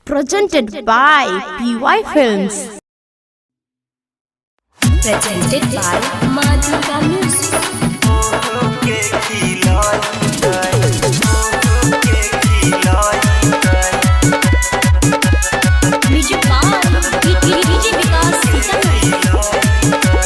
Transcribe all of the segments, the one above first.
Presented by PY Films. Presented by Madhika Music. Music by DJ Vikas Sitamarhi.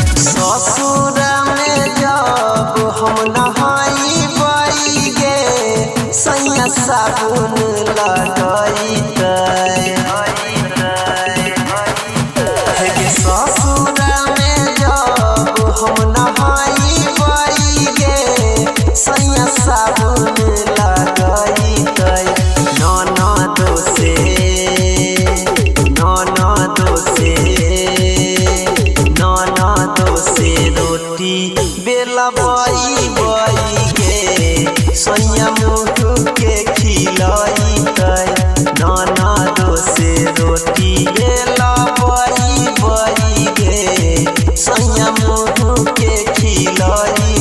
ससुरा में जब हम नहाई बाई गे सैया साबुन लगाई ससुरा में जब हम नहाई बाई गे सैया साबुन लगाई ननदो से रोटी बेला बाई बाई गे सैया मुँह के खिलाई ननदो से रोटी बेला बाई बाई गे सैया मुँह के खिलाई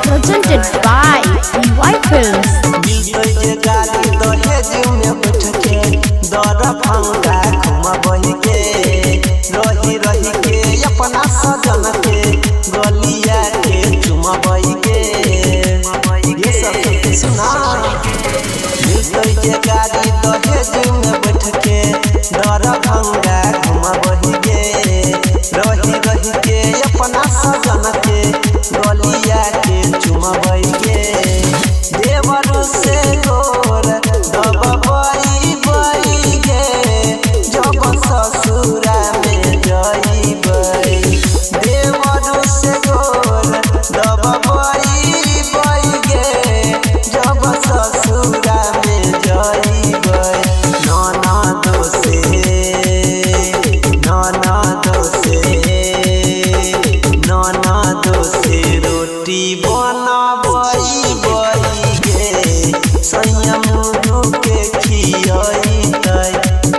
Presented by PY Films. मिलते गाड़ी दहेज में बैठ के दर फंगा घुमबही के रही रही के अपना सजन के गलिया के चुमबही के ये सब सुना मिलते गाड़ी दहेज में बैठ के दर फंगा घुमबही के रही रही के अपना सजन के गलिया के चुमबही के देवर से गोर दबाई बाई गे जब ससुरा में जाई देवर से गोर दबाई बाई गे जब ससुरा में जाई ननदो से रोटी बनाबई बाई गे सैया मुँह के खियाई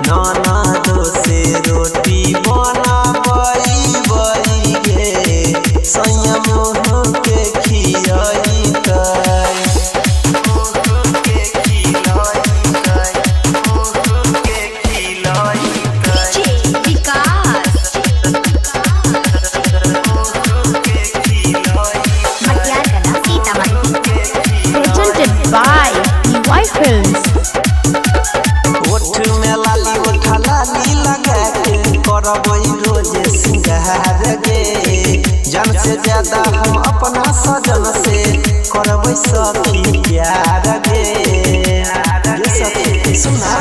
ननदो से रोटी बनाबई बाई गे सैया मुँह के खियाई Presented by PY Films. ओठ में लाली ओठा लाली लगा के करबई रोज सिंगार गे जान से ज्यादा हम अपना सजन से करबई सखी प्यार गे ये सखी सुना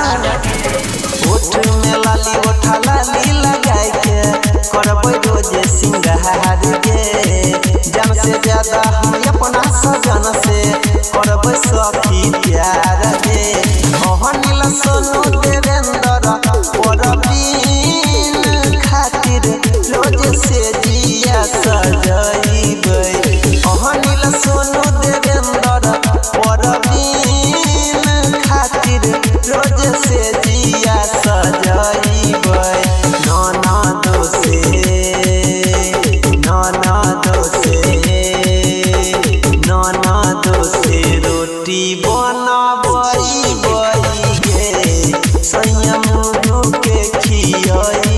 ओठ में लाली ओठा लाली लगा के करबई रोज सिंगार गे जान से ज्यादा हम अपना सजन से करबई सखी प्यार गे अनिल सोनू देवेंद्र परवीन खातिर रोज से जिया सजाइबै अनिल सोनू देवेंद्र परवीन खातिर रोज से जिया सजाइबै ननदो से रोटी बनाबई बाई गे सैया मुँह के खियाई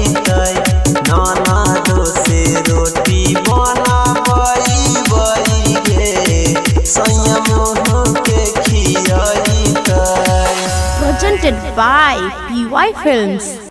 ननदो से रोटी बनाबई बाई गे सैया मुँह के खियाई Presented by PY Films.